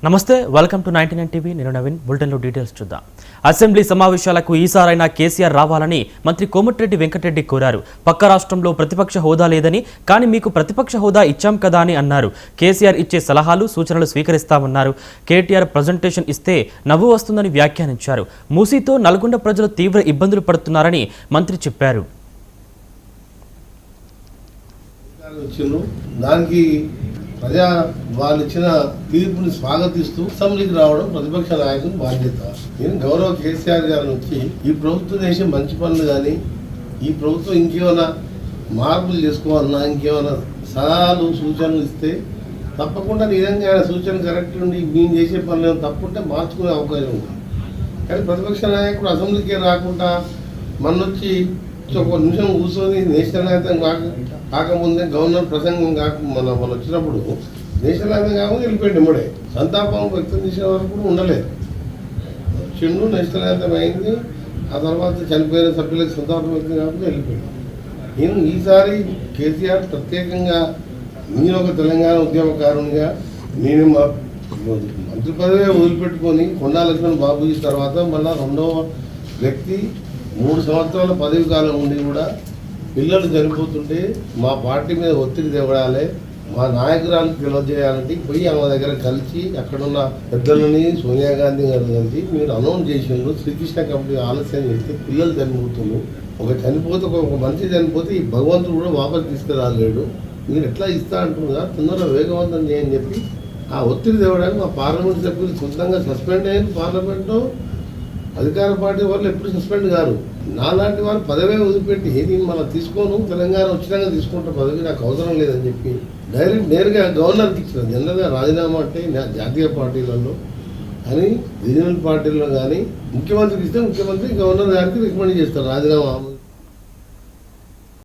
నమస్తే welcome to 99 TV నేను నవీన్ బులెటిన్లో డీటెయిల్స్ చూద్దాం. అసెంబ్లీ సమావేశాలకు ఈసారైనా కేసీఆర్ రావాలని మంత్రి కోమటిరెడ్డి వెంకటరెడ్డి కోరారు. పక్క రాష్ట్రంలో ప్రతిపక్ష హోదా లేదని కానీ మీకు ప్రతిపక్ష హోదా ఇచ్చాం కదా అని అన్నారు. కేసీఆర్ ఇచ్చే సలహాలు సూచనలు స్వీకరిస్తామన్నారు. కేటీఆర్ ప్రజెంటేషన్ ఇస్తే నవ్వు వస్తుందని వ్యాఖ్యానించారు. మూసీతో నల్గొండ ప్రజలు తీవ్ర ఇబ్బందులు పడుతున్నారని మంత్రి చెప్పారు. ప్రజా వాళ్ళు ఇచ్చిన తీర్పుని స్వాగతిస్తూ అసెంబ్లీకి రావడం ప్రతిపక్ష నాయకుని బాధ్యత. నేను గౌరవ కేసీఆర్ గారి నుంచి ఈ ప్రభుత్వం చేసే మంచి పనులు కానీ ఈ ప్రభుత్వం ఇంకేమైనా మార్పులు చేసుకోవాలన్నా ఇంకేమైనా సలహాలు సూచనలు ఇస్తే తప్పకుండా నిజంగా ఆయన సూచన కరెక్ట్ ఉండి మేము చేసే పనులు తప్పుంటే మార్చుకునే అవకాశం ఉంది. కానీ ప్రతిపక్ష నాయకుడు అసెంబ్లీకే రాకుండా మనొచ్చి ఒక నిమిషం కూర్చొని నేషనల్ యాంథమ్ కాకముందే గవర్నర్ ప్రసంగం మన వచ్చినప్పుడు నేషనల్ యాంథమ్ కాకుండా వెళ్ళిపోయాడు. ఇమ్మడే సంతాపం వ్యక్తం చేసే వరకు కూడా ఉండలేదు. వచ్చిండు, నేషనల్ యాంథమ్ అయింది. ఆ తర్వాత చనిపోయిన సభ్యులకు సంతాపం వ్యక్తం కాకుండా వెళ్ళిపోయాడు. నేను ఈసారి కేసీఆర్ ప్రత్యేకంగా నేను ఒక తెలంగాణ ఉద్యమకారునిగా నేను మా మంత్రి పదవి వదిలిపెట్టుకొని కొండా లక్ష్మణ్ బాబుజీ తర్వాత మళ్ళీ రెండవ వ్యక్తి 3 సంవత్సరాల పదవి కాలం ఉండి కూడా పిల్లలు చనిపోతుంటే మా పార్టీ మీద ఒత్తిడి తేవడాలి, మా నాయకురాలకు తెలియజేయాలంటే పోయి ఆమె దగ్గర కలిసి అక్కడున్న పెద్దలని సోనియా గాంధీ గారు కలిసి మీరు అనౌన్స్ చేసిండ్రు శ్రీకృష్ణ కమిటీ ఆలస్యం చేస్తే పిల్లలు చనిపోతున్నారు. చనిపోతే ఒక మనిషి చనిపోతే ఈ భగవంతుడు కూడా వాపసు తీసుకురాలేడు, మీరు ఎట్లా ఇస్తా అంటున్నారా, తొందరగా వేగవంతం చేయని చెప్పి ఆ ఒత్తిడి తేవడానికి మా పార్లమెంట్ సభ్యులు సొంతంగా సస్పెండ్ అయ్యారు. పార్లమెంట్లో అధికార పార్టీ వాళ్ళు ఎప్పుడు సస్పెండ్ గారు. నాలాంటి వాళ్ళు పదవే వదిలిపెట్టి నేను మళ్ళీ తీసుకోను, తెలంగాణ వచ్చినాక తీసుకుంటే పదవి నాకు అవసరం లేదని చెప్పి నేరుగా గవర్నర్కి ఇచ్చిన. జనరల్గా రాజీనామా అంటే జాతీయ పార్టీలలో కానీ రీజనల్ పార్టీల్లో కానీ ముఖ్యమంత్రికి ఇస్తే ముఖ్యమంత్రి గవర్నర్ గారికి రికమెండ్ చేస్తారు రాజీనామా.